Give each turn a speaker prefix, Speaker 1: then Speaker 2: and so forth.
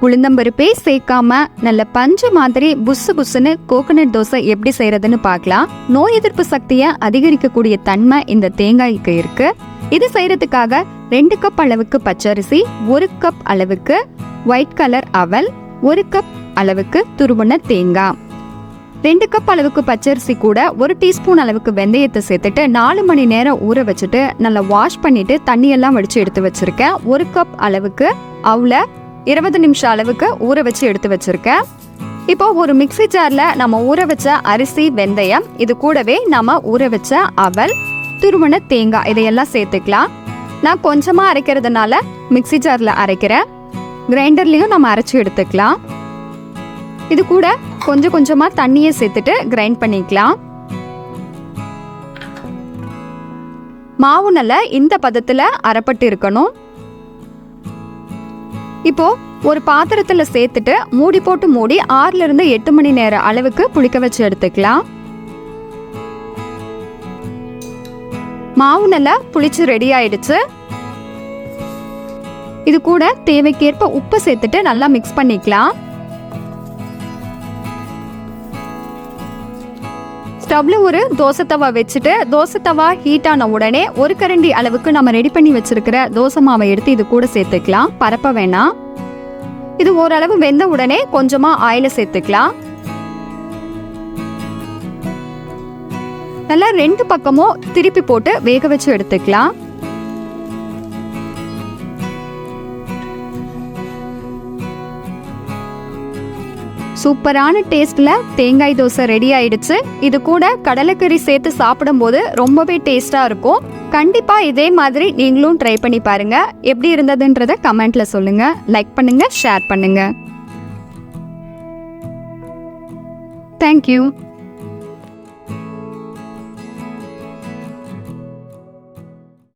Speaker 1: உளுந்தம்பருப்பே சேர்க்காம நல்ல பஞ்சு மாதிரி புசு புசுன்னு கோகனட் தோசை எப்படி செய்யறதுன்னு பார்க்கலாம். நோய் எதிர்ப்பு சக்தியை அதிகரிக்கக்கூடிய தன்மை இந்த தேங்காய்க்கு இருக்கு. இது செய்யறதுக்காக 2 கப் அளவுக்கு பச்சரிசி, 1 கப் அளவுக்கு ஒயிட் கலர் அவல், 1 கப் அளவுக்கு துருவன தேங்காய், 2 கப் அளவுக்கு பச்சரிசி கூட 1 டீஸ்பூன் அளவுக்கு வெந்தயத்தை சேர்த்துட்டு 4 மணி நேரம் ஊற வச்சுட்டு நல்லா வாஷ் பண்ணிட்டு தண்ணியெல்லாம் வடிச்சு எடுத்து வச்சிருக்கேன். 1 கப் அளவுக்கு அவல 20 நிமிஷம் அளவுக்கு ஊற வச்சு எடுத்து வச்சிருக்கேன். இப்போ ஒரு மிக்ஸி ஜார்ல நம்ம ஊற வச்ச அரிசி, வெந்தயம், இது கூடவே நம்ம ஊற வச்ச அவல், துருவன தேங்காய் இதையெல்லாம் சேர்த்துக்கலாம். நான் கொஞ்சமா அரைக்கிறதுனால மிக்ஸி ஜார்ல அரைக்கிறேன். கிரைண்டர்லயும் நம்ம அரைச்சி எடுத்துக்கலாம். இது கூட கொஞ்சம் கொஞ்சமா தண்ணியை சேர்த்துட்டு கிரைண்ட் பண்ணிக்கலாம். மாவு நல்லா இந்த பதத்துல அரைப்பட்டு இருக்கணும். இப்போ ஒரு பாத்திரத்துல சேர்த்துட்டு மூடி போட்டு மூடி 6 இருந்து 8 மணி நேரம் அளவுக்கு புளிக்க வச்சு எடுத்துக்கலாம். மாவு நல்லா புளிச்சு ரெடி ஆயிடுச்சு. இது கூட தேவைக்கேற்ப உப்பு சேர்த்துட்டு நல்லா மிக்ஸ் பண்ணிக்கலாம். ஸ்டவ்ல ஒரு தோசை தவா வச்சுட்டு தோசை தவா ஹீட் ஆன உடனே 1 கரண்டி அளவுக்கு நம்ம ரெடி பண்ணி வச்சிருக்கிற தோசை மாவை எடுத்து இது கூட சேர்த்துக்கலாம். பரப்ப வேணாம். இது ஓரளவு வெந்த உடனே கொஞ்சமா ஆயில சேர்த்துக்கலாம். நல்லா 2 பக்கமும் திருப்பி போட்டு வேக வச்சு எடுத்துக்கலாம். சூப்பரான டேஸ்ட்ல தேங்காய் தோசை ரெடி ஆயிடுச்சு. இது கூட கடலைக்கறி சேர்த்து சாப்பிடும்போது ரொம்பவே டேஸ்டா இருக்கும். கண்டிப்பா இதே மாதிரி நீங்களும் ட்ரை பண்ணி பாருங்க. எப்படி இருந்ததுன்றத கமெண்ட்ல சொல்லுங்க. லைக் பண்ணுங்க, ஷேர் பண்ணுங்க. தேங்க்யூ.